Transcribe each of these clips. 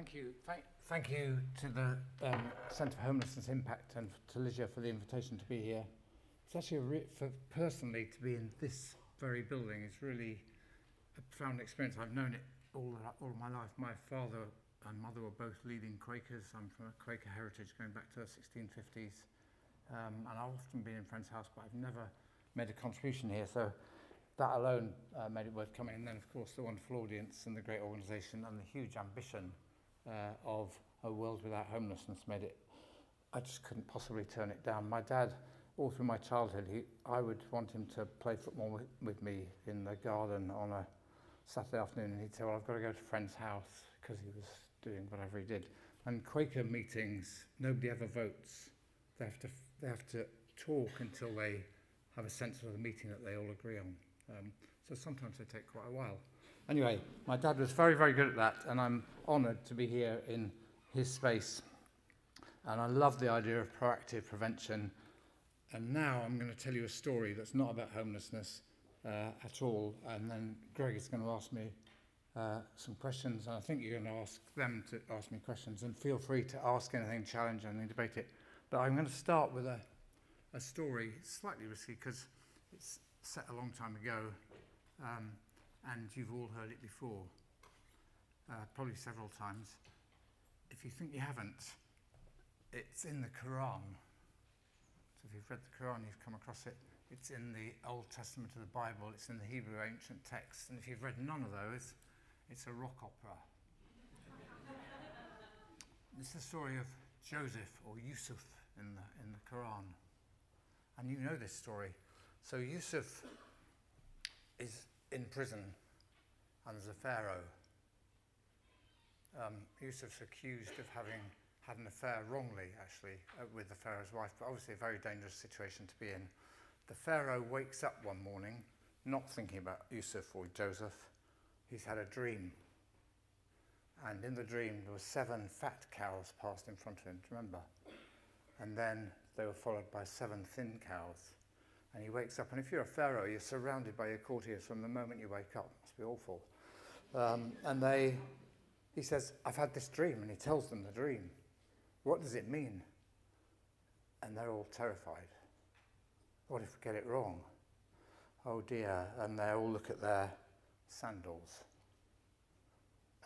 Thank you. Thank you to the Centre for Homelessness Impact and to Ligia for the invitation to be here. It's actually, personally, to be in this very building is really a profound experience. I've known it all my life. My father and mother were both leading Quakers. I'm from a Quaker heritage going back to the 1650s. And I've often been in friends' house, but I've never made a contribution here. So that alone made it worth coming. And then, of course, the wonderful audience and the great organisation and the huge ambition of a world without homelessness made it. I just couldn't possibly turn it down. My dad, all through my childhood, I would want him to play football with me in the garden on a Saturday afternoon, and he'd say, well, I've got to go to a friend's house, because he was doing whatever he did. And Quaker meetings, nobody ever votes. They have to talk until they have a sense of the meeting that they all agree on. So sometimes they take quite a while. Anyway, my dad was very, very good at that, and I'm honoured to be here in his space. And I love the idea of proactive prevention. And now I'm going to tell you a story that's not about homelessness at all. And then Greg is going to ask me some questions, and I think you're going to ask them to ask me questions. And feel free to ask anything, challenge anything, debate it. But I'm going to start with a story, slightly risky, because it's set a long time ago. And you've all heard it before, probably several times. If you think you haven't, it's in the Quran. So if you've read the Quran, you've come across it. It's in the Old Testament of the Bible. It's in the Hebrew ancient texts. And if you've read none of those, it's a rock opera. It's the story of Joseph, or Yusuf, in the Quran. And you know this story. So Yusuf is in prison, and there's a pharaoh. Yusuf's accused of having had an affair wrongly, actually, with the pharaoh's wife, but obviously a very dangerous situation to be in. The pharaoh wakes up one morning, not thinking about Yusuf or Joseph. He's had a dream. And in the dream, there were 7 fat cows passed in front of him, do you remember? And then they were followed by 7 thin cows. And he wakes up, and if you're a pharaoh, you're surrounded by your courtiers from the moment you wake up. It must be awful. He says, I've had this dream, and he tells them the dream. What does it mean? And they're all terrified. What if we get it wrong? Oh dear. And they all look at their sandals,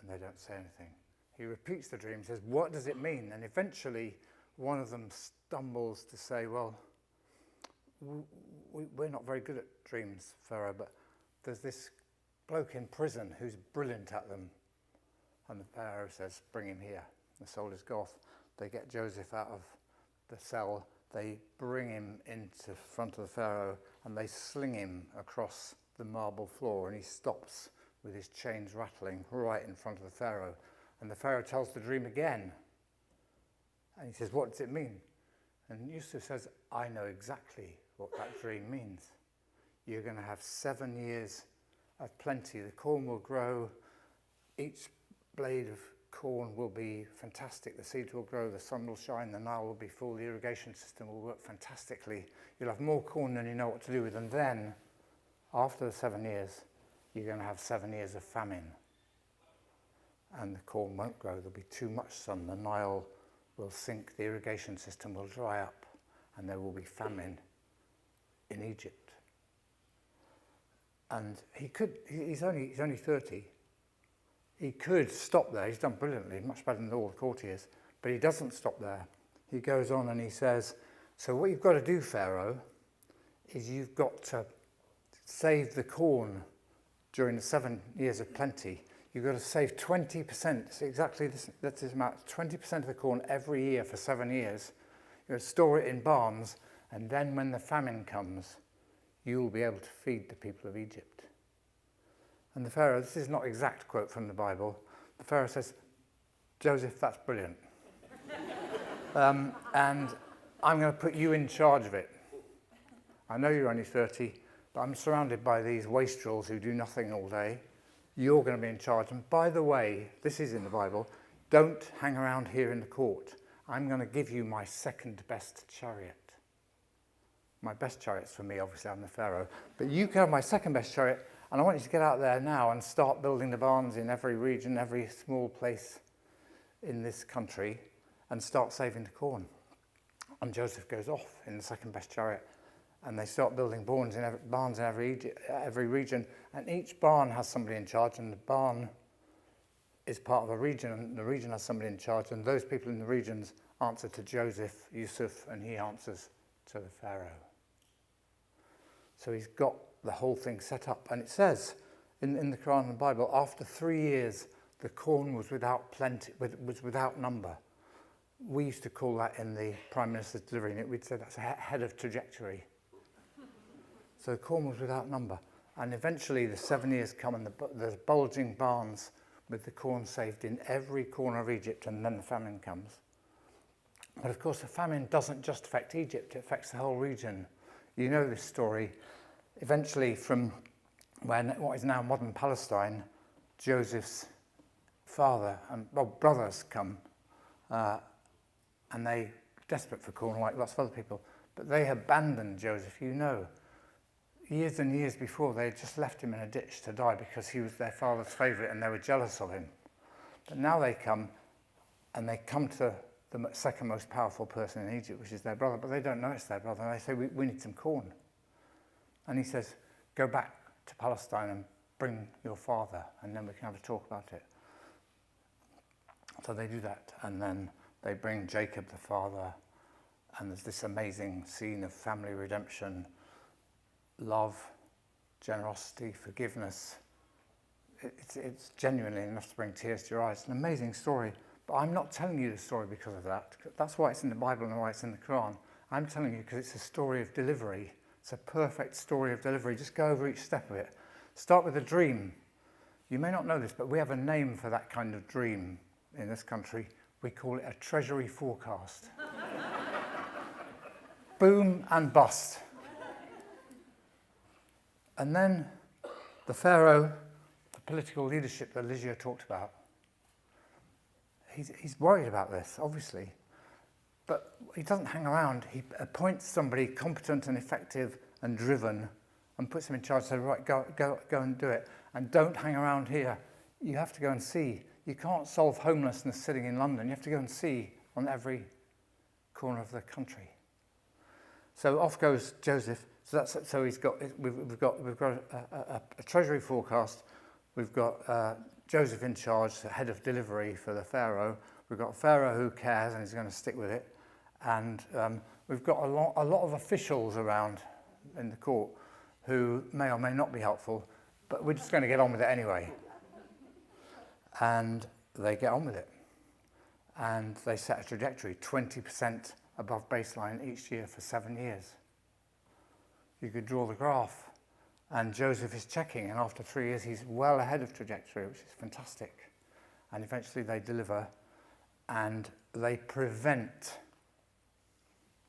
and they don't say anything. He repeats the dream, says, what does it mean? And eventually, one of them stumbles to say, well, we're not very good at dreams, Pharaoh, but there's this bloke in prison who's brilliant at them. And the Pharaoh says, bring him here. The soldiers go off. They get Joseph out of the cell. They bring him into front of the Pharaoh, and they sling him across the marble floor, and he stops with his chains rattling right in front of the Pharaoh. And the Pharaoh tells the dream again. And he says, what does it mean? And Yusuf says, I know exactly what that dream means. You're going to have 7 years of plenty. The corn will grow. Each blade of corn will be fantastic. The seeds will grow. The sun will shine. The Nile will be full. The irrigation system will work fantastically. You'll have more corn than you know what to do with. And then, after the 7 years, you're going to have 7 years of famine. And the corn won't grow. There'll be too much sun. The Nile will sink. The irrigation system will dry up. And there will be famine in Egypt. And he's only 30. He could stop there. He's done brilliantly, much better than all the courtiers. But he doesn't stop there. He goes on and he says, so what you've got to do, Pharaoh, is you've got to save the corn during the 7 years of plenty. You've got to save 20%. It's exactly that's this amount. 20% of the corn every year for 7 years. You've got to store it in barns. And then when the famine comes, you'll be able to feed the people of Egypt. And the Pharaoh, this is not exact quote from the Bible, the Pharaoh says, Joseph, that's brilliant. And I'm going to put you in charge of it. I know you're only 30, but I'm surrounded by these wastrels who do nothing all day. You're going to be in charge. And by the way, this is in the Bible, don't hang around here in the court. I'm going to give you my second best chariot. My best chariot's for me, obviously, I'm the Pharaoh. But you can have my second best chariot, and I want you to get out there now and start building the barns in every region, every small place. in this country and start saving the corn. And Joseph goes off in the second best chariot, and they start building barns in every region, and each barn has somebody in charge, and the barn is part of a region, and the region has somebody in charge, and those people in the regions answer to Joseph, Yusuf, and he answers to the Pharaoh. So he's got the whole thing set up, and it says in the Quran and the Bible, after 3 years, the corn was without plenty, was without number. We used to call that in the Prime Minister's delivery, and we'd say that's ahead of trajectory. So the corn was without number. And eventually the 7 years come, and there's bulging barns with the corn saved in every corner of Egypt, and then the famine comes. But of course the famine doesn't just affect Egypt, it affects the whole region. You know this story. Eventually from what is now modern Palestine, Joseph's father and brothers come, and they desperate for corn like lots of other people, but they abandoned Joseph. You know, years and years before they had just left him in a ditch to die because he was their father's favourite and they were jealous of him. But now they come, and they come to the second most powerful person in Egypt, which is their brother, but they don't know it's their brother, and they say, we need some corn. And he says, go back to Palestine and bring your father, and then we can have a talk about it. So they do that, and then they bring Jacob, the father, and there's this amazing scene of family redemption, love, generosity, forgiveness. It's genuinely enough to bring tears to your eyes. It's an amazing story, but I'm not telling you the story because of that. That's why it's in the Bible and why it's in the Quran. I'm telling you because it's a story of delivery. It's a perfect story of delivery. Just go over each step of it. Start with a dream. You may not know this, but we have a name for that kind of dream in this country. We call it a treasury forecast. Boom and bust. And then the Pharaoh, the political leadership that Ligia talked about, he's worried about this, obviously. But he doesn't hang around. He appoints somebody competent and effective and driven and puts him in charge, says, right, go and do it. And don't hang around here. You have to go and see. You can't solve homelessness sitting in London. You have to go and see on every corner of the country. So off goes Joseph. So we've got a treasury forecast. We've got Joseph in charge, the head of delivery for the Pharaoh. We've got Pharaoh who cares and is going to stick with it. And we've got a lot of officials around in the court who may or may not be helpful, but we're just going to get on with it anyway. And they get on with it. And they set a trajectory, 20% above baseline each year for 7 years. You could draw the graph. And Joseph is checking, and after 3 years, he's well ahead of trajectory, which is fantastic. And eventually they deliver, and they prevent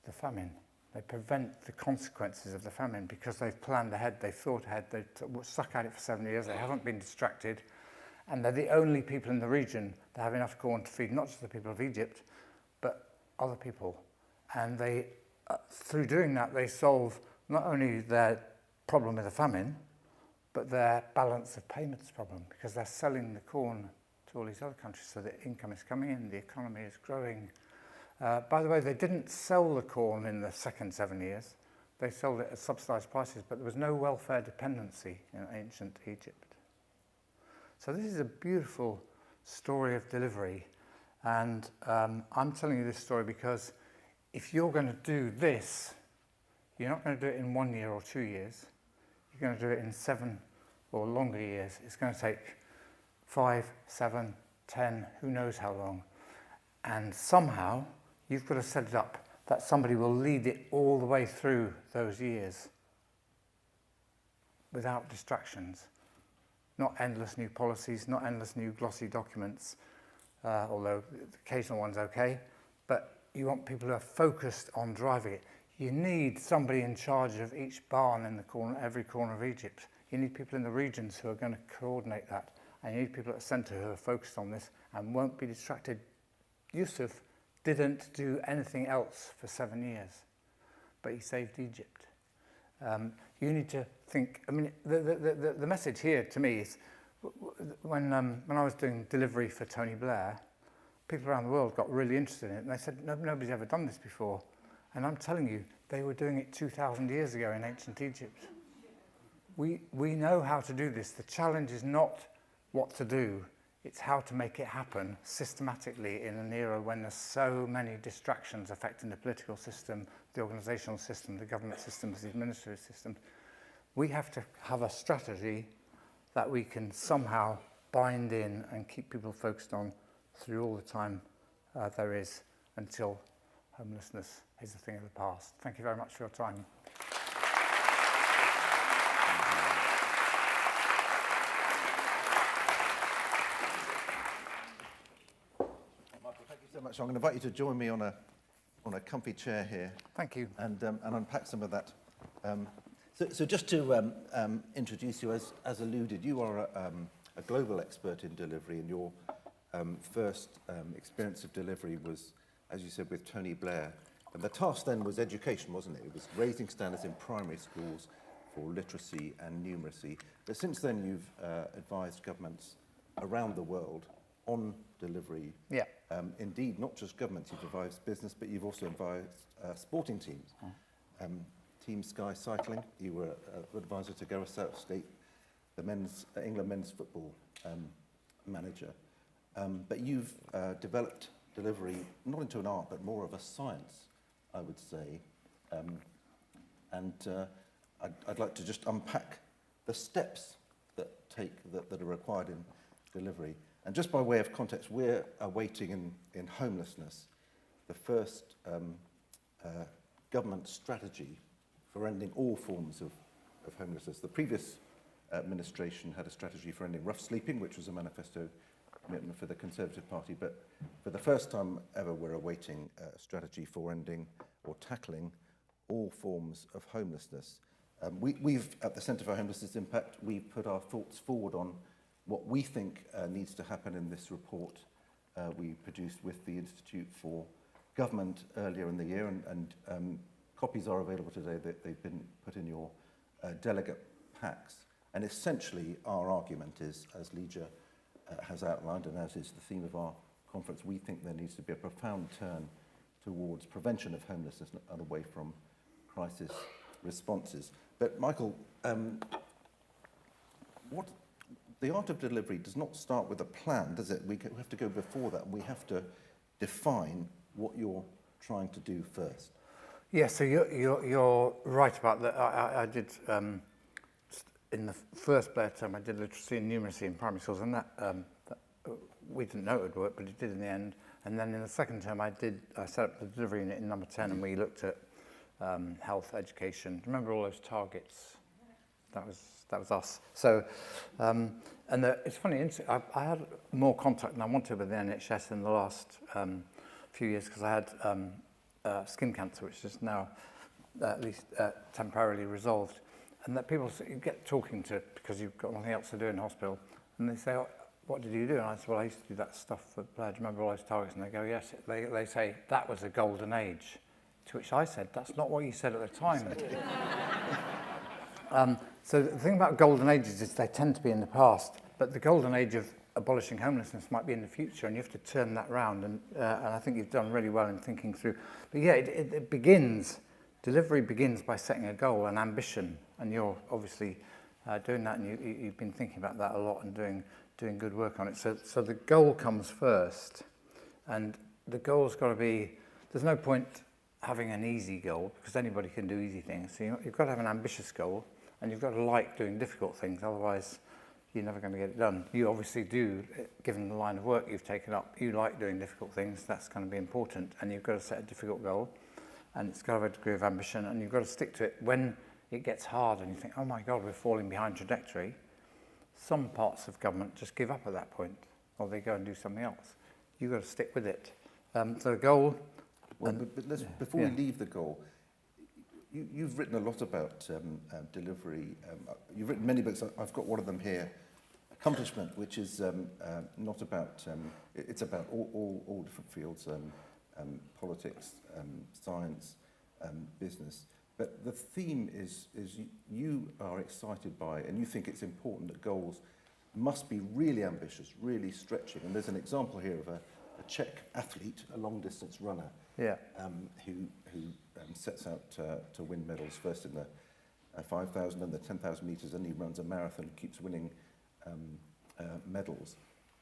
the famine. They prevent the consequences of the famine because they've planned ahead, they've thought ahead, they've stuck at it for 7 years, they haven't been distracted, and they're the only people in the region that have enough corn to feed not just the people of Egypt, but other people. And they, through doing that, they solve not only their problem with the famine, but their balance of payments problem, because they're selling the corn to all these other countries, so the income is coming in, the economy is growing. By the way, they didn't sell the corn in the second 7 years. They sold it at subsidised prices, but there was no welfare dependency in ancient Egypt. So this is a beautiful story of delivery. And I'm telling you this story because if you're going to do this, you're not going to do it in 1 year or 2 years. You're going to do it in 7 or longer years. It's going to take 5, 7, 10, who knows how long. And somehow, you've got to set it up that somebody will lead it all the way through those years without distractions. Not endless new policies, not endless new glossy documents, although the occasional one's okay. But you want people who are focused on driving it. You need somebody in charge of each barn in the corner, every corner of Egypt. You need people in the regions who are going to coordinate that. And you need people at the centre who are focused on this and won't be distracted. Yusuf didn't do anything else for 7 years, but he saved Egypt. You need to think, I mean, the message here to me is, when I was doing delivery for Tony Blair, people around the world got really interested in it, and they said, nobody's ever done this before. And I'm telling you, they were doing it 2,000 years ago in ancient Egypt. We know how to do this. The challenge is not what to do, it's how to make it happen systematically in an era when there's so many distractions affecting the political system, the organizational system, the government systems, the administrative systems. We have to have a strategy that we can somehow bind in and keep people focused on through all the time there is until homelessness is a thing of the past. Thank you very much for your time. Michael, thank you so much. I'm going to invite you to join me on a comfy chair here. Thank you. And unpack some of that. So just to introduce you, as alluded, you are a global expert in delivery, and your first experience of delivery was, as you said, with Tony Blair. And the task then was education, wasn't it? It was raising standards in primary schools for literacy and numeracy. But since then, you've advised governments around the world on delivery. Yeah. Indeed, not just governments, you've advised business, but you've also advised sporting teams. Team Sky Cycling, you were advisor to Gareth Southgate, the England men's football manager. But you've developed delivery not into an art, but more of a science, I would say. I'd like to just unpack the steps that are required in delivery. And just by way of context, we're awaiting in homelessness the first government strategy for ending all forms of homelessness. The previous administration had a strategy for ending rough sleeping, which was a manifesto commitment for the Conservative Party, but for the first time ever, we're awaiting a strategy for ending or tackling all forms of homelessness. We've, at the Centre for Homelessness Impact, we've put our thoughts forward on what we think needs to happen in this report we produced with the Institute for Government earlier in the year, and copies are available today. They've been put in your delegate packs. And essentially, our argument is, as Legia has outlined, and as is the theme of our conference, we think there needs to be a profound turn towards prevention of homelessness and away from crisis responses. But Michael, the art of delivery does not start with a plan, does it? We have to go before that. We have to define what you're trying to do first. Yeah, so you're right about that. I did, in the first Blair term, I did literacy and numeracy in primary schools, and that we didn't know it would work, but it did in the end. And then in the second term, I set up the delivery unit in number 10, and we looked at health, education. Remember all those targets? That was us. So, it's funny, I had more contact than I wanted with the NHS in the last few years, because I had skin cancer, which is now at least temporarily resolved. And that people you get talking to, because you've got nothing else to do in hospital, and they say, oh, what did you do? And I said, well, I used to do that stuff for Blair. Do you remember all those targets? And they go, yes. They say, that was a golden age. To which I said, that's not what you said at the time. So the thing about golden ages is they tend to be in the past, but the golden age of abolishing homelessness might be in the future, and you have to turn that round. And I think you've done really well in thinking through. But yeah, it begins, delivery begins by setting a goal, an ambition, and you're obviously doing that, and you've been thinking about that a lot and doing good work on it. So the goal comes first, and the goal's got to be, there's no point having an easy goal, because anybody can do easy things. So you've got to have an ambitious goal, and you've got to like doing difficult things, otherwise you're never going to get it done. You obviously do, given the line of work you've taken up, you like doing difficult things, that's going to be important, and you've got to set a difficult goal, and it's got to have a degree of ambition, and you've got to stick to it. When it gets hard and you think, oh my God, we're falling behind trajectory, some parts of government just give up at that point, or they go and do something else. You've got to stick with it. So the goal... Well, but before we leave the goal, you've written a lot about delivery. You've written many books. I've got one of them here, Accomplishment, which is not about, it's about all different fields, politics, science, business. But the theme is you are excited by, and you think it's important that goals must be really ambitious, really stretching. And there's an example here of a Czech athlete, a long-distance runner, Yeah. who sets out to win medals first in the 5,000 and the 10,000 metres, and he runs a marathon, keeps winning medals.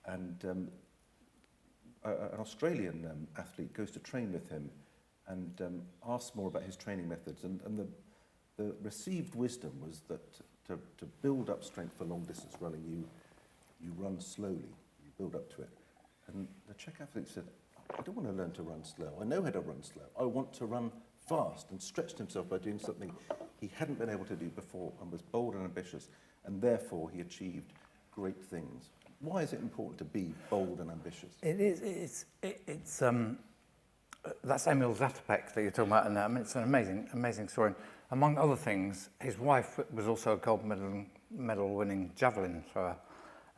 And an Australian athlete goes to train with him and asks more about his training methods. And the received wisdom was that to build up strength for long-distance running, you run slowly, you build up to it. And the Czech athlete said, I don't want to learn to run slow. I know how to run slow. I want to run fast, and stretched himself by doing something he hadn't been able to do before, and was bold and ambitious, and therefore he achieved great things. Why is it important to be bold and ambitious? It is. It's that's Emil Zatopek that you're talking about, and I mean, it's an amazing story. And among other things, his wife was also a gold medal-winning javelin thrower,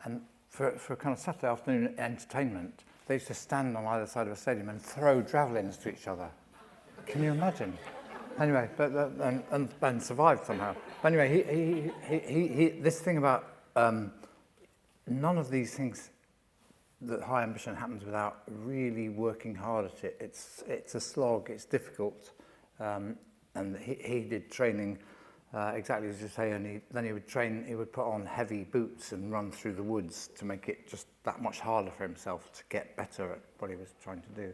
and for kind of Saturday afternoon entertainment, they used to stand on either side of a stadium and throw javelins to each other. Can you imagine? Anyway, but and survived somehow. But anyway, he this thing about none of these things, that high ambition happens without really working hard at it. It's a slog. It's difficult, and he did training exactly as you say. And then he would train. He would put on heavy boots and run through the woods to make it just that much harder for himself to get better at what he was trying to do.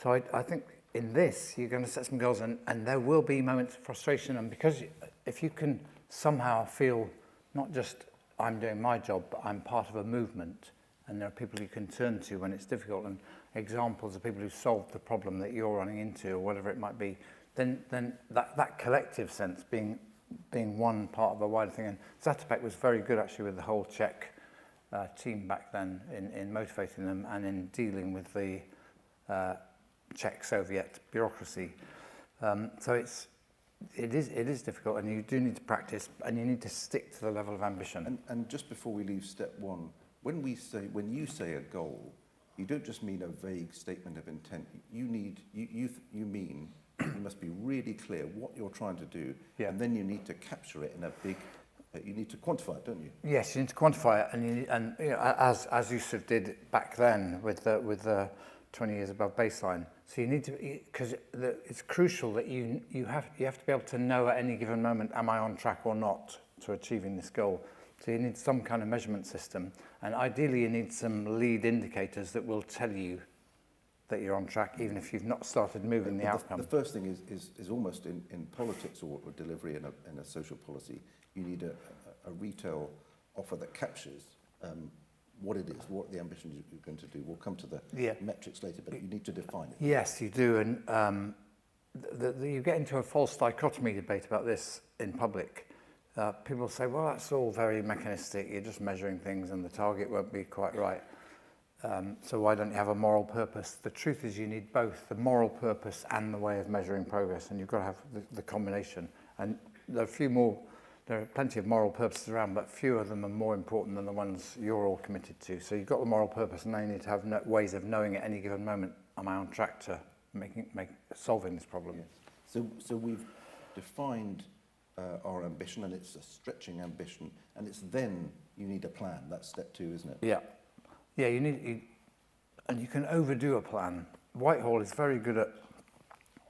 So I think in this you're going to set some goals, and there will be moments of frustration. And because if you can somehow feel not just I'm doing my job, but I'm part of a movement, and there are people you can turn to when it's difficult, and examples of people who solved the problem that you're running into, or whatever it might be, then that collective sense being one part of a wider thing. And Zatopek was very good actually with the whole Czech team back then in motivating them and in dealing with the Czech Soviet bureaucracy. So it is difficult, and you do need to practice, and you need to stick to the level of ambition. And just before we leave step one, when you say a goal, you don't just mean a vague statement of intent. You mean you must be really clear what you're trying to do, and then you need to capture it in a big. You need to quantify it, don't you? Yes, you need to quantify it, and you know, as Yusuf did back then with the 20 years above baseline. So you need to, because it's crucial that you have to be able to know at any given moment, am I on track or not to achieving this goal? So you need some kind of measurement system, and ideally you need some lead indicators that will tell you that you're on track, even if you've not started moving the outcome. The first thing is almost in politics or delivery in a social policy, you need a retail offer that captures what it is, what the ambition you're going to do. We'll come to the metrics later, but you need to define it. Yes, you do, and you get into a false dichotomy debate about this in public. People say, well, that's all very mechanistic, you're just measuring things and the target won't be quite right. So why don't you have a moral purpose? The truth is you need both the moral purpose and the way of measuring progress, and you've got to have the combination. And there are plenty of moral purposes around, but few of them are more important than the ones you're all committed to. So you've got the moral purpose, and now you need to have ways of knowing at any given moment, am I on track to solving this problem? Yes. So we've defined our ambition, and it's a stretching ambition, and it's then you need a plan. That's step two, isn't it? Yeah. Yeah, and you can overdo a plan. Whitehall is very good at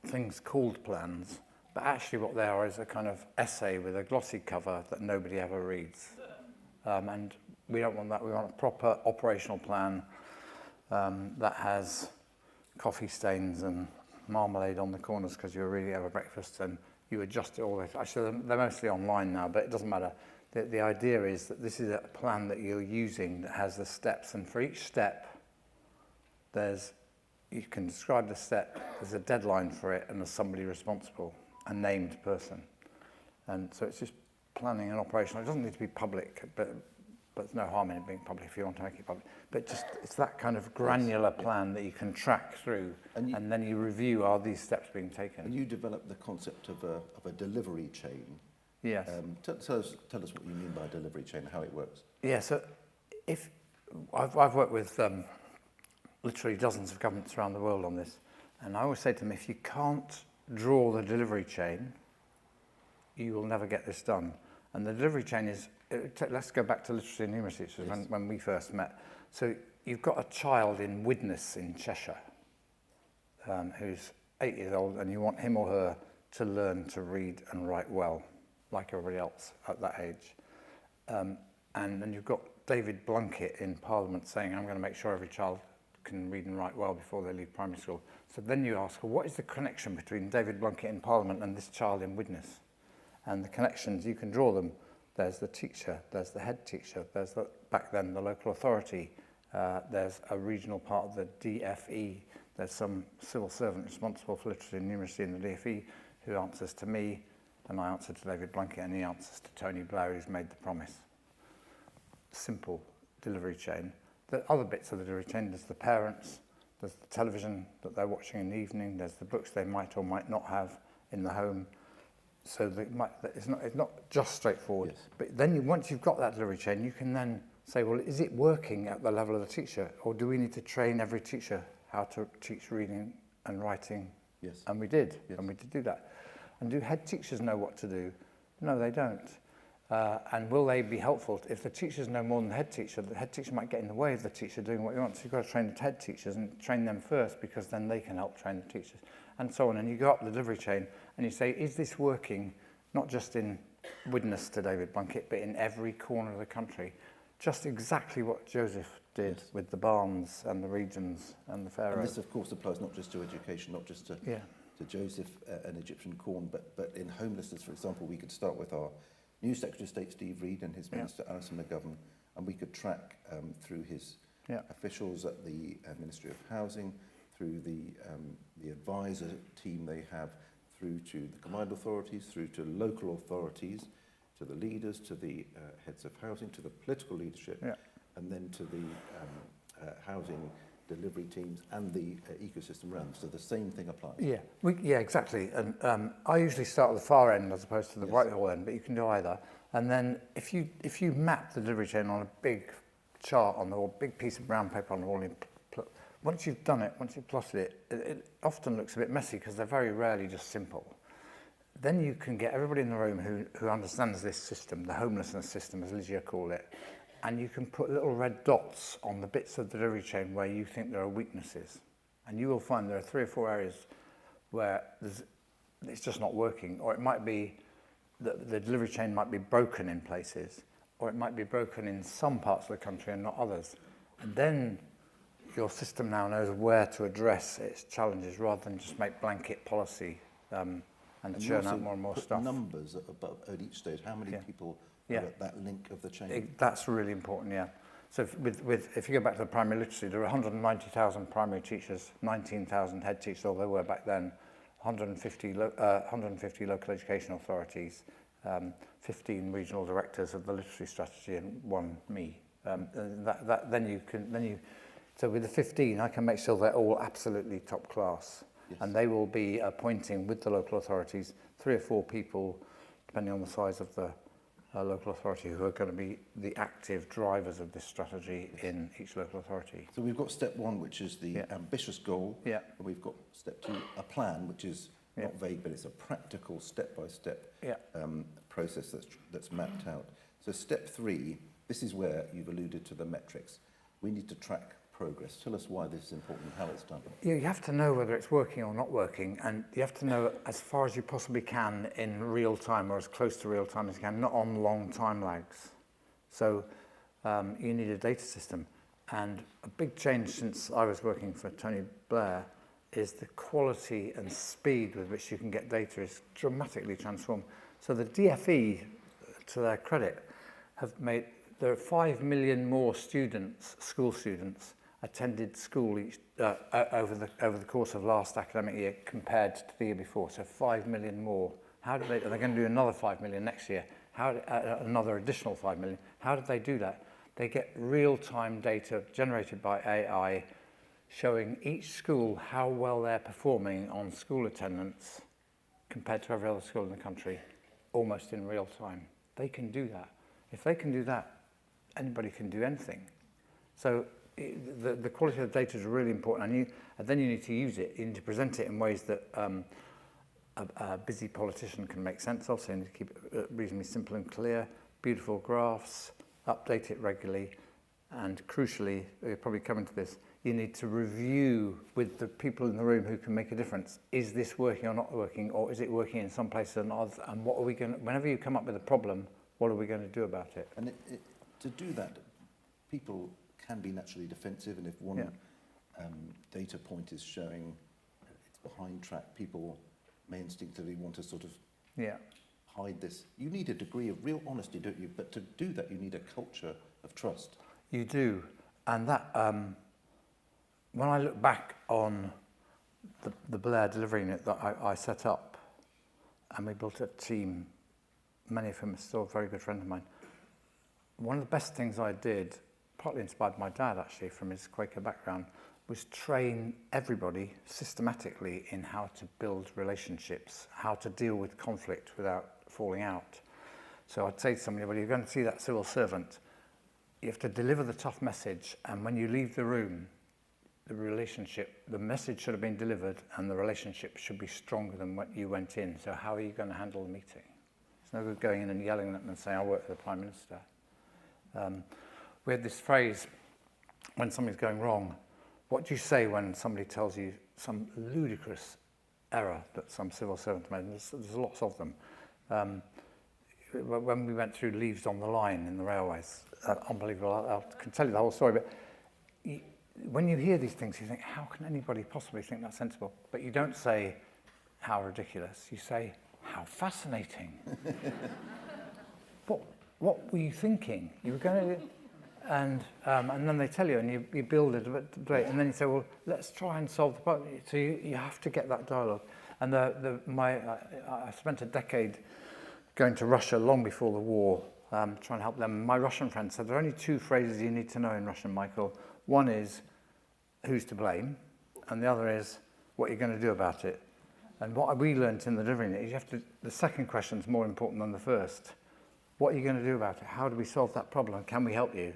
things called plans, but actually what they are is a kind of essay with a glossy cover that nobody ever reads. And we don't want that. We want a proper operational plan that has coffee stains and marmalade on the corners because you're really over breakfast, and you adjust it all the way. Actually, they're mostly online now, but it doesn't matter. The idea is that this is a plan that you're using that has the steps, and for each step, you can describe the step, there's a deadline for it, and there's somebody responsible, a named person. And so it's just planning and operational. It doesn't need to be public, but there's no harm in it being public if you want to make it public. But just it's that kind of granular plan that you can track through, and then you review, are these steps being taken? And you developed the concept of a delivery chain. Yes. Tell us what you mean by a delivery chain, how it works. Yeah, so if I've worked with literally dozens of governments around the world on this, and I always say to them, if you can't draw the delivery chain, you will never get this done. And the delivery chain is, let's go back to literacy and numeracy, which was when we first met. So you've got a child in Widnes in Cheshire who's 8 years old, and you want him or her to learn to read and write well, like everybody else at that age. And then you've got David Blunkett in Parliament saying, I'm going to make sure every child can read and write well before they leave primary school. So then you ask, well, what is the connection between David Blunkett in Parliament and this child in Widnes? And the connections, you can draw them. There's the teacher, there's the head teacher, there's back then the local authority, there's a regional part of the DFE, there's some civil servant responsible for literacy and numeracy in the DFE who answers to me, and I answer to David Blunkett, and he answers to Tony Blair, who's made the promise. Simple delivery chain. The other bits of the delivery chain, there's the parents, there's the television that they're watching in the evening, there's the books they might or might not have in the home. So it's not just straightforward. Yes. But then once you've got that delivery chain, you can then say, well, is it working at the level of the teacher? Or do we need to train every teacher how to teach reading and writing? Yes. And we did. Yes. And we did do that. And do head teachers know what to do? No, they don't. And will they be helpful? If the teachers know more than the head teacher might get in the way of the teacher doing what he wants. So you've got to train the head teachers and train them first, because then they can help train the teachers, and so on. And you go up the delivery chain and you say, is this working, not just in Widnes to David Blunkett, but in every corner of the country? Just exactly what Joseph did. Yes. With the Barnes and the Regions and the Pharaoh. And this, of course, applies not just to education, not just to Joseph and Egyptian corn, but in homelessness, for example, we could start with our new Secretary of State, Steve Reed, and his Minister, Alison McGovern, and we could track through his officials at the Ministry of Housing, through the advisor team they have, through to the combined authorities, through to local authorities, to the leaders, to the heads of housing, to the political leadership, and then to the housing delivery teams and the ecosystem realm. So the same thing applies. Yeah, exactly. And I usually start at the far end as opposed to the Whitehall end, but you can do either. And then if you map the delivery chain on a big chart on the wall, big piece of brown paper on the wall, once you've done it, once you've plotted it, it often looks a bit messy because they're very rarely just simple. Then you can get everybody in the room who understands this system, the homelessness system, as Ligia called it, and you can put little red dots on the bits of the delivery chain where you think there are weaknesses. And you will find there are 3 or 4 areas where it's just not working, or it might be that the delivery chain might be broken in places, or it might be broken in some parts of the country and not others. And then your system now knows where to address its challenges rather than just make blanket policy and churn out more and more stuff. Numbers at each stage. How many people are at that link of the chain? That's really important, yeah. So if you go back to the primary literacy, there are 190,000 primary teachers, 19,000 head teachers, although there were back then, 150 local education authorities, 15 regional directors of the literacy strategy, and 1 me. So with the 15, I can make sure they're all absolutely top class. Yes. And they will be appointing with the local authorities 3 or 4 people, depending on the size of the local authority, who are going to be the active drivers of this strategy in each local authority. So we've got step 1, which is the ambitious goal. Yeah. And we've got step 2, a plan, which is not vague, but it's a practical step-by-step process that's mapped out. So step 3, this is where you've alluded to the metrics. We need to track progress. Tell us why this is important and how it's done. You have to know whether it's working or not working, and you have to know as far as you possibly can in real time, or as close to real time as you can, not on long time lags. So you need a data system. And a big change since I was working for Tony Blair is the quality and speed with which you can get data is dramatically transformed. So the DFE, to their credit, there are 5 million more students, school students, attended school over the course of last academic year compared to the year before. So 5 million more. They're going to do another 5 million next year. Another additional 5 million. How did they do that? They get real-time data generated by AI showing each school how well they're performing on school attendance compared to every other school in the country, almost in real time. They can do that. If they can do that, anybody can do anything. So the quality of the data is really important, and then you need to use it. You need to present it in ways that a busy politician can make sense of, so you need to keep it reasonably simple and clear, beautiful graphs, update it regularly, And crucially, we're probably coming to this, you need to review with the people in the room who can make a difference. Is this working or not working, or is it working in some places and others? And what are we going to, whenever you come up with a problem, what are we going to do about it? And to do that, people can be naturally defensive, and if one data point is showing it's behind track, people may instinctively want to sort of hide this. You need a degree of real honesty, don't you? But to do that, you need a culture of trust. You do. And that, when I look back on the Blair delivery unit that I set up, and we built a team, many of whom are still a very good friend of mine, one of the best things I did, partly inspired by my dad actually from his Quaker background, was train everybody systematically in how to build relationships, how to deal with conflict without falling out. So I'd say to somebody, well, you're going to see that civil servant, you have to deliver the tough message, and when you leave the room, the message should have been delivered and the relationship should be stronger than when you went in. So how are you going to handle the meeting? It's no good going in and yelling at them and saying, I work for the Prime Minister. We had this phrase, when something's going wrong, what do you say when somebody tells you some ludicrous error that some civil servant made? There's lots of them. When we went through leaves on the line in the railways, unbelievable, I can tell you the whole story, but when you hear these things, you think, how can anybody possibly think that's sensible? But you don't say, how ridiculous. You say, how fascinating. What were you thinking? You were going to... And then they tell you, and you build it a bit great, and then you say, well, let's try and solve the problem. So you have to get that dialogue. And I spent a decade going to Russia long before the war, trying to help them. My Russian friend said, there are only two phrases you need to know in Russian, Michael. One is, who's to blame? And the other is, what you're going to do about it. And what we learned in the delivery unit is the second question is more important than the first. What are you going to do about it? How do we solve that problem? Can we help you?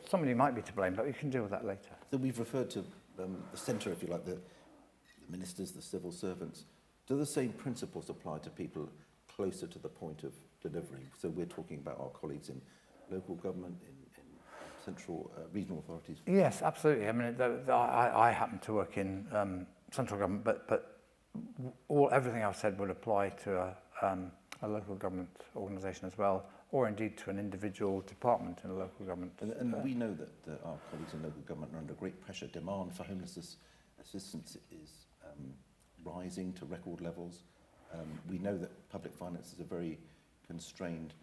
Somebody might be to blame, but we can deal with that later. So we've referred to the centre, if you like, the ministers, the civil servants. Do the same principles apply to people closer to the point of delivery? So we're talking about our colleagues in local government, in central regional authorities. Yes, absolutely. I mean, I happen to work in central government, but everything I've said would apply to a local government organisation as well, or indeed to an individual department in a local government. And we know that our colleagues in local government are under great pressure. Demand for homelessness assistance is rising to record levels. We know that public finances are very constrained.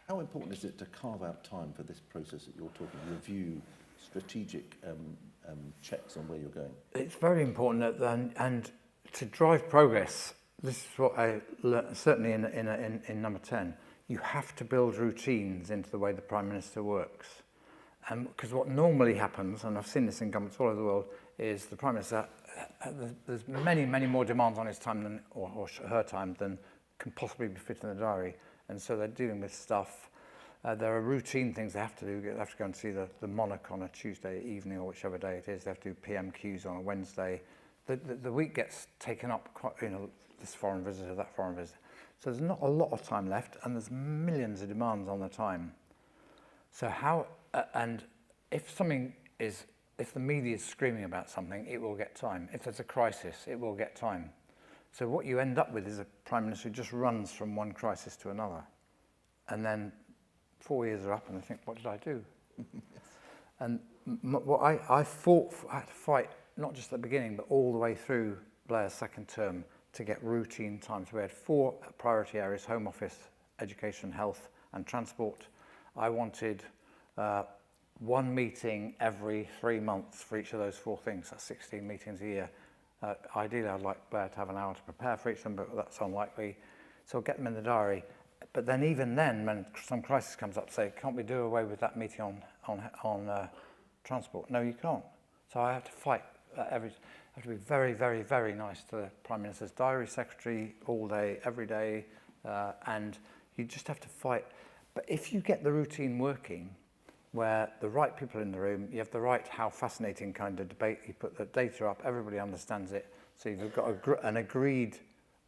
How important is it to carve out time for this process that you're talking, review, strategic checks on where you're going? It's very important, and to drive progress, this is what I learned, certainly in number 10, you have to build routines into the way the Prime Minister works. Because what normally happens, and I've seen this in governments all over the world, is the Prime Minister, there's many, many more demands on his time or her time than can possibly be fit in the diary. And so they're dealing with stuff. There are routine things they have to do. They have to go and see the monarch on a Tuesday evening or whichever day it is. They have to do PMQs on a Wednesday. The week gets taken up, quite, this foreign visitor, that foreign visitor. So there's not a lot of time left, and there's millions of demands on the time. So and if the media is screaming about something, it will get time. If there's a crisis, it will get time. So what you end up with is a Prime Minister who just runs from one crisis to another. And then 4 years are up and they think, what did I do? And what I had to fight, not just at the beginning, but all the way through Blair's second term to get routine times. We had 4 priority areas: Home Office, Education, Health and Transport. I wanted 1 meeting every 3 months for each of those 4 things. That's 16 meetings a year. Ideally, I'd like Blair to have an hour to prepare for each of them, but that's unlikely. So I'll get them in the diary. But then even then, when some crisis comes up, say, can't we do away with that meeting on transport? No, you can't. So I have to fight I have to be very, very, very nice to the Prime Minister's diary secretary all day, every day, and you just have to fight. But if you get the routine working, where the right people are in the room, you have the right how fascinating kind of debate, you put the data up, everybody understands it, so you've got an agreed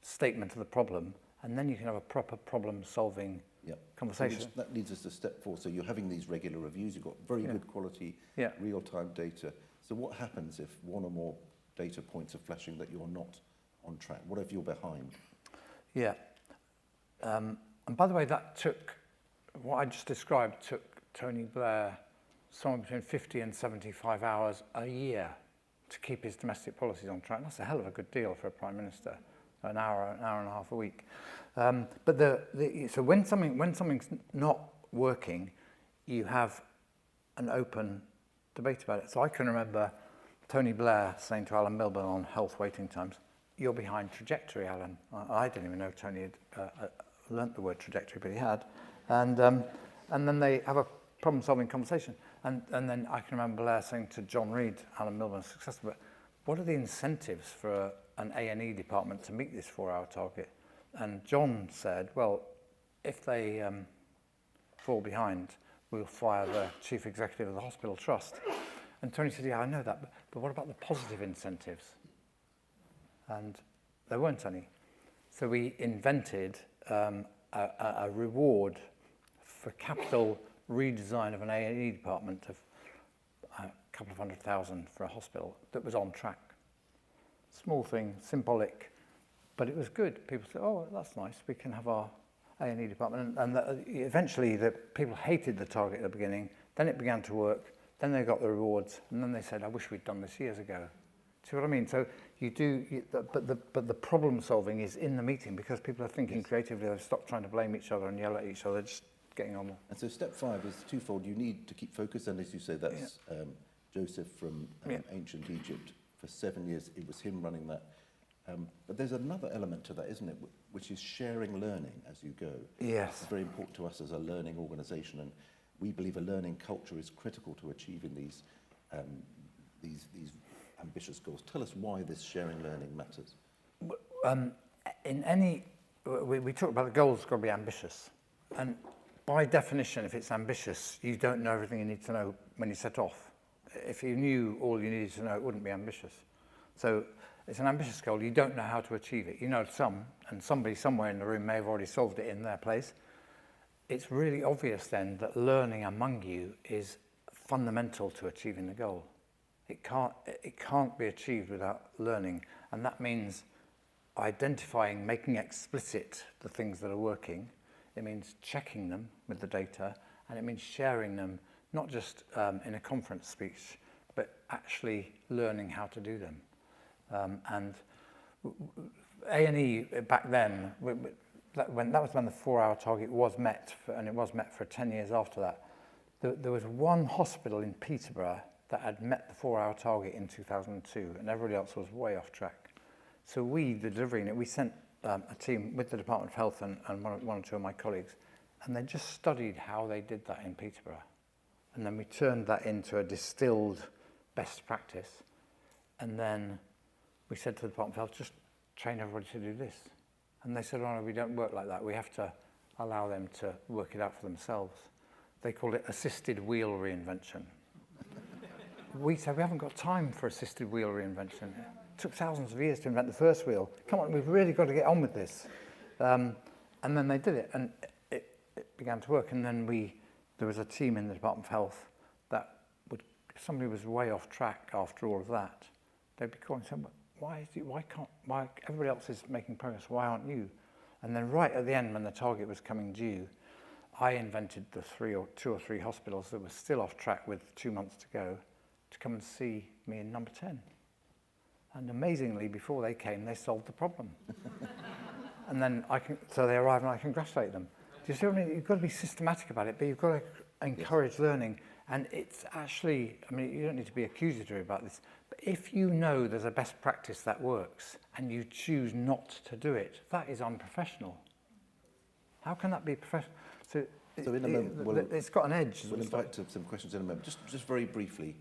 statement of the problem, and then you can have a proper problem-solving Yeah. conversation. So that leads us to step 4. So you're having these regular reviews, you've got very good quality, real-time data. So what happens if one or more data points are flashing that you're not on track? What if you're behind? Yeah. And by the way, what I just described took Tony Blair somewhere between 50 and 75 hours a year to keep his domestic policies on track. That's a hell of a good deal for a Prime Minister, an hour and a half a week. But so when something's not working, you have an open debate about it. So I can remember Tony Blair saying to Alan Milburn on health waiting times, "You're behind trajectory, Alan." I didn't even know Tony had learnt the word trajectory, but he had. And then they have a problem-solving conversation. And then I can remember Blair saying to John Reid, Alan Milburn's successor, "But what are the incentives for an A&E department to meet this 4-hour target?" And John said, "Well, if they fall behind, we'll fire the chief executive of the hospital trust." And Tony said, "Yeah, I know that, but what about the positive incentives?" And there weren't any. So we invented a reward for capital redesign of an A&E department of a couple of $100,000 for a hospital that was on track. Small thing, symbolic, but it was good. People said, "Oh, that's nice, we can have our A&E department." And eventually the people hated the target at the beginning, then it began to work, then they got the rewards, and then they said, "I wish we'd done this years ago." See what I mean? So but the problem solving is in the meeting, because people are thinking creatively. They've stopped trying to blame each other and yell at each other, just getting on. And so step 5 is twofold. You need to keep focus, and as you say, that's Joseph from ancient Egypt. For 7 years, it was him running that. But there's another element to that, isn't it, which is sharing learning as you go. Yes. It's very important to us as a learning organisation, and we believe a learning culture is critical to achieving these ambitious goals. Tell us why this sharing learning matters. We talk about the goals got to be ambitious, and by definition, if it's ambitious, you don't know everything you need to know when you set off. If you knew all you needed to know, it wouldn't be ambitious. So it's an ambitious goal. You don't know how to achieve it. You know some, and somebody somewhere in the room may have already solved it in their place. It's really obvious then that learning among you is fundamental to achieving the goal. It can't be achieved without learning, and that means identifying, making explicit the things that are working. It means checking them with the data, and it means sharing them, not just in a conference speech, but actually learning how to do them. And A&E back then, that was when the 4-hour target was met, and it was met for 10 years after that. There was one hospital in Peterborough that had met the 4-hour target in 2002, and everybody else was way off track. So the delivery unit, we sent a team with the Department of Health and one or two of my colleagues, and they just studied how they did that in Peterborough. And then we turned that into a distilled best practice. And then we said to the Department of Health, just train everybody to do this. And they said, "Oh, no, we don't work like that. We have to allow them to work it out for themselves." They called it assisted wheel reinvention. We said, "We haven't got time for assisted wheel reinvention. It took thousands of years to invent the first wheel. Come on, we've really got to get on with this." And then they did it, and it began to work. And then there was a team in the Department of Health that if somebody was way off track after all of that, they'd be calling and saying, why everybody else is making progress, why aren't you? And then right at the end, when the target was coming due, I invented the 2 or 3 hospitals that were still off track with 2 months to go to come and see me in number 10. And amazingly, before they came, they solved the problem. And then so they arrived and I congratulate them. Do you see what I mean? You've got to be systematic about it, but you've got to encourage learning. And it's actually, I mean, you don't need to be accusatory about this, but if you know there's a best practice that works and you choose not to do it, that is unprofessional. How can that be professional? So in a moment, it's got an edge. We'll invite to some questions in a moment. Just very briefly,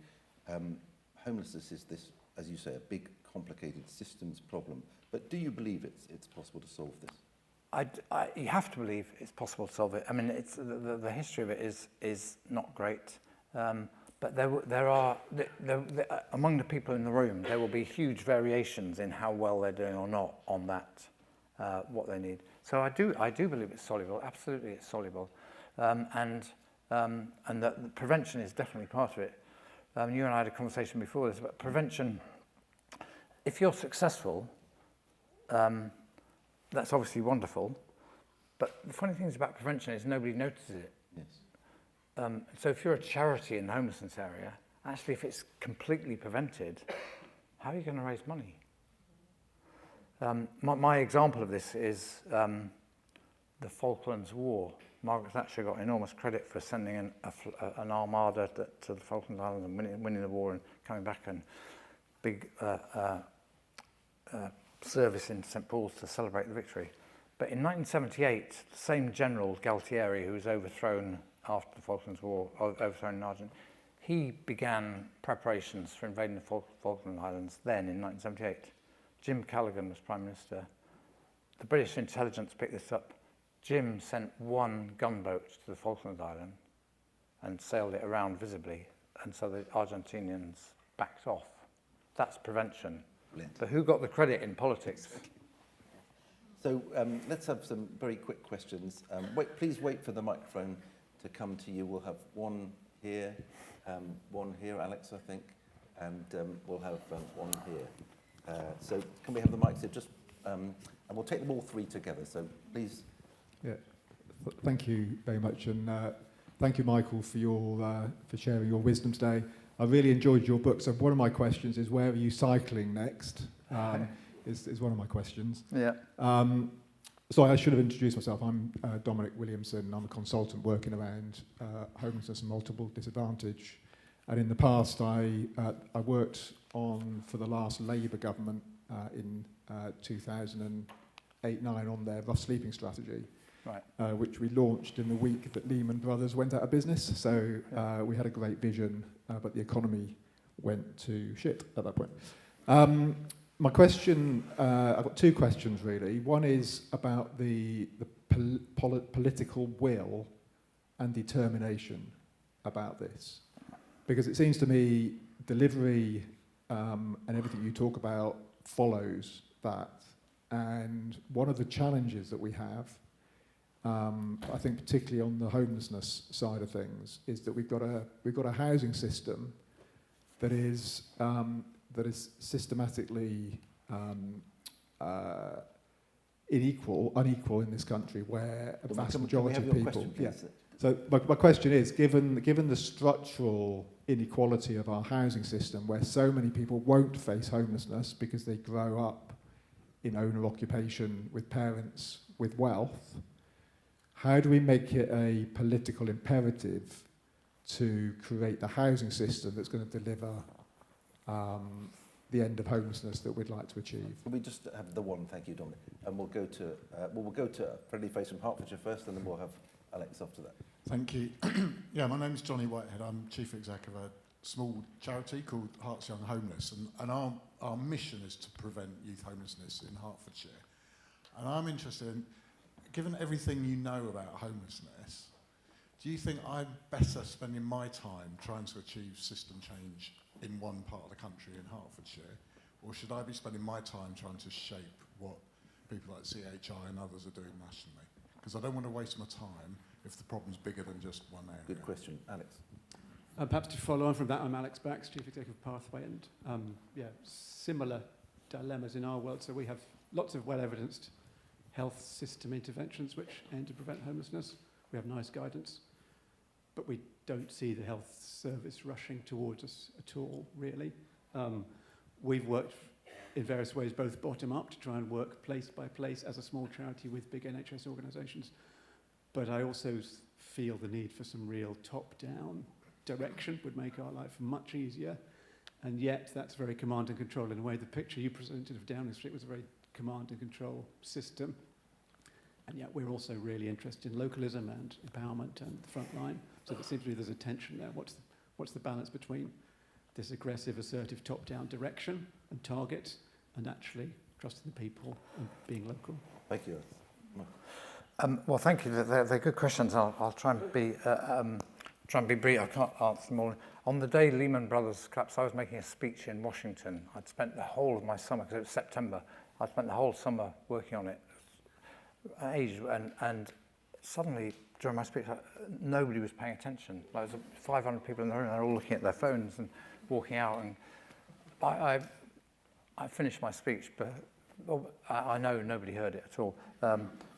homelessness is this, as you say, a big, complicated systems problem. But do you believe it's possible to solve this? You have to believe it's possible to solve it. I mean, it's the history of it is not great, but there are among the people in the room there will be huge variations in how well they're doing or not on that. what they need. So I do believe it's soluble. Absolutely, it's soluble, and that prevention is definitely part of it. You and I had a conversation before this about prevention. If you're successful, that's obviously wonderful. But the funny thing is about prevention is nobody notices it. Yes. So if you're a charity in the homelessness area, actually if it's completely prevented, how are you going to raise money? My example of this is the Falklands War. Margaret Thatcher got enormous credit for sending an armada to the Falklands Islands and winning the war and coming back, and big service in St Paul's to celebrate the victory. But in 1978, the same General Galtieri, who was overthrown after the Falklands War, overthrown in Argentina, he began preparations for invading the Falkland Islands then in 1978. Jim Callaghan was Prime Minister. The British intelligence picked this up. Jim sent one gunboat to the Falkland Islands and sailed it around visibly, and so the Argentinians backed off. That's prevention. Brilliant. But who got the credit in politics? So let's have some very quick questions. Please wait for the microphone to come to you. We'll have one here, Alex, I think, and we'll have one here. So can we have the mics here? And we'll take them all three together. So please. Yeah, thank you very much, and thank you, Michael, for sharing your wisdom today. I really enjoyed your book. So one of my questions is, where are you cycling next? Is one of my questions. Yeah. So I should have introduced myself. I'm Dominic Williamson. I'm a consultant working around homelessness and multiple disadvantage. And in the past, I worked for the last Labour government in 2008-9 on their rough sleeping strategy. Right. Which we launched in the week that Lehman Brothers went out of business. So we had a great vision, but the economy went to shit at that point. My question, I've got two questions really. One is about the political will and determination about this. Because it seems to me delivery and everything you talk about follows that. And one of the challenges that we have, I think particularly on the homelessness side of things, is that we've got a housing system that is systematically unequal in this country, where a vast majority of people. Yeah. So my question is, given the structural inequality of our housing system, where so many people won't face homelessness because they grow up in owner occupation with parents with wealth, how do we make it a political imperative to create the housing system that's going to deliver the end of homelessness that we'd like to achieve? Can we just have the one? Thank you, Dominic. And we'll go to Friendly Face from Hertfordshire first, and then we'll have Alex after that. Thank you. Yeah, my name's Johnny Whitehead. I'm Chief Exec of a small charity called Hearts Young Homeless, and our mission is to prevent youth homelessness in Hertfordshire. And I'm interested in, given everything you know about homelessness, do you think I'm better spending my time trying to achieve system change in one part of the country, in Hertfordshire, or should I be spending my time trying to shape what people like CHI and others are doing nationally? Because I don't want to waste my time if the problem's bigger than just one area. Good question. Alex. Perhaps to follow on from that, I'm Alex Bax, Chief Executive of Pathway, and similar dilemmas in our world. So we have lots of well-evidenced health system interventions which aim to prevent homelessness. We have nice guidance, but we don't see the health service rushing towards us at all, really. We've worked in various ways, both bottom-up, to try and work place by place as a small charity with big NHS organisations, but I also feel the need for some real top-down direction would make our life much easier, and yet that's very command and control. In a way, the picture you presented of Downing Street was a very command and control system, and yet we're also really interested in localism and empowerment and the front line. So there seems to be there's a tension there. What's the balance between this aggressive, assertive top-down direction and target, and actually trusting the people and being local? Thank you. Well, thank you. They're good questions. I'll try and be brief. I can't answer them all. On the day Lehman Brothers collapsed, I was making a speech in Washington. I'd spent the whole of my summer, because it was September, I'd spent the whole summer working on it, ages, and suddenly during my speech, nobody was paying attention. Like, there was 500 people in the room, and they're all looking at their phones and walking out. And I finished my speech, but I know nobody heard it at all.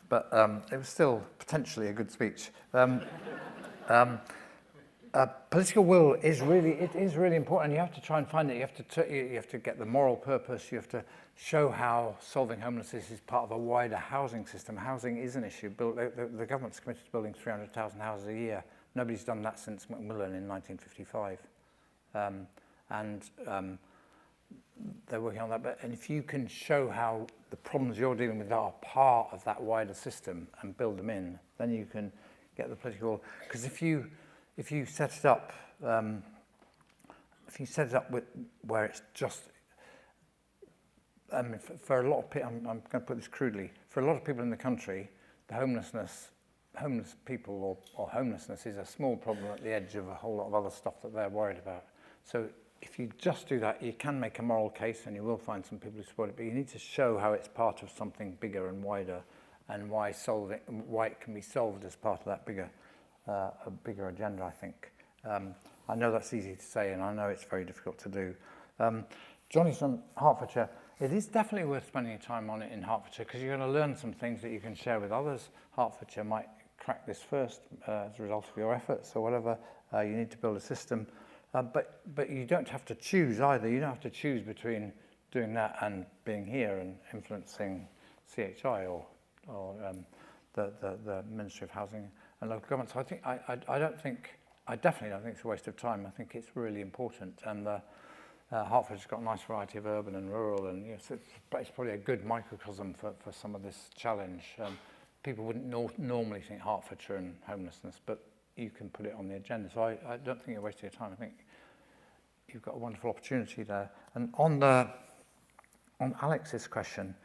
But it was still potentially a good speech. Political will is really important, and you have to try and find it. You have to get the moral purpose. You have to show how solving homelessness is part of a wider housing system. Housing is an issue. The government's committed to building 300,000 houses a year. Nobody's done that since Macmillan in 1955, they're working on that. And if you can show how the problems you're dealing with are part of that wider system and build them in, then you can get the political. Because if you set it up, with where it's just, for a lot of people, I'm going to put this crudely, for a lot of people in the country, the homeless people or homelessness is a small problem at the edge of a whole lot of other stuff that they're worried about. So if you just do that, you can make a moral case, and you will find some people who support it, but you need to show how it's part of something bigger and wider, and why it can be solved as part of that bigger agenda, I think. I know that's easy to say, and I know it's very difficult to do. Johnny's from Hertfordshire. It is definitely worth spending time on it in Hertfordshire, because you're going to learn some things that you can share with others. Hertfordshire might crack this first as a result of your efforts or whatever. You need to build a system. But you don't have to choose either. You don't have to choose between doing that and being here and influencing CHI or the Ministry of Housing and Local Government. So I definitely don't think it's a waste of time. I think it's really important. And Hertfordshire's got a nice variety of urban and rural, and it's probably a good microcosm for some of this challenge. People wouldn't normally think Hertfordshire and homelessness, but you can put it on the agenda. So I don't think you're wasting your time. I think you've got a wonderful opportunity there. And on Alex's question,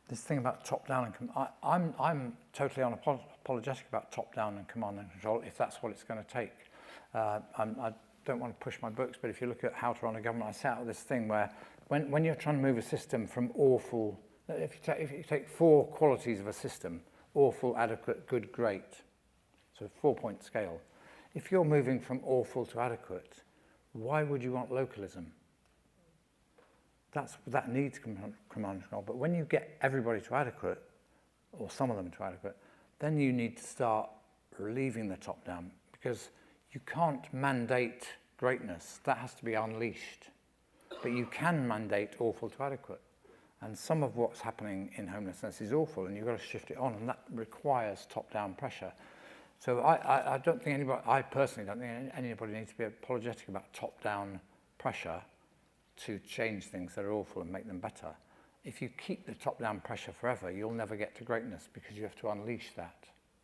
this thing about top-down and I'm totally unapologetic about top-down and command and control if that's what it's going to take. I don't want to push my books, but if you look at How to Run a Government, I set out this thing where when you're trying to move a system from awful, if you take 4 qualities of a system, awful, adequate, good, great, so 4-point scale. If you're moving from awful to adequate, why would you want localism? That needs command and control. But when you get everybody to adequate, or some of them to adequate, then you need to start relieving the top down, because you can't mandate greatness. That has to be unleashed. But you can mandate awful to adequate. And some of what's happening in homelessness is awful, and you've got to shift it on, and that requires top-down pressure. So I personally don't think anybody needs to be apologetic about top-down pressure to change things that are awful and make them better. If you keep the top-down pressure forever, you'll never get to greatness, because you have to unleash that.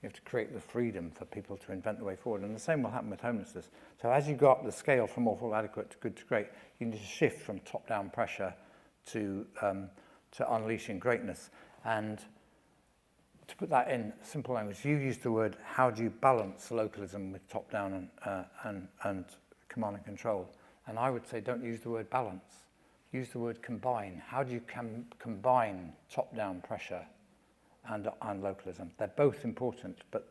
You have to create the freedom for people to invent the way forward. And the same will happen with homelessness. So as you go up the scale from awful, adequate to good to great, you need to shift from top-down pressure to unleashing greatness. And to put that in simple language, you used the word, how do you balance localism with top-down and command and control? And I would say, don't use the word balance. Use the word combine. How do you combine top-down pressure and localism? They're both important, but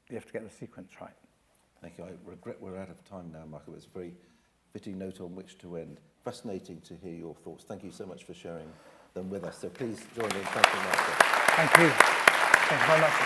you have to get the sequence right. Thank you. I regret we're out of time now, Michael. It's a very fitting note on which to end. Fascinating to hear your thoughts. Thank you so much for sharing them with us. So please join in thanking Michael. Thank you. Thank you very much.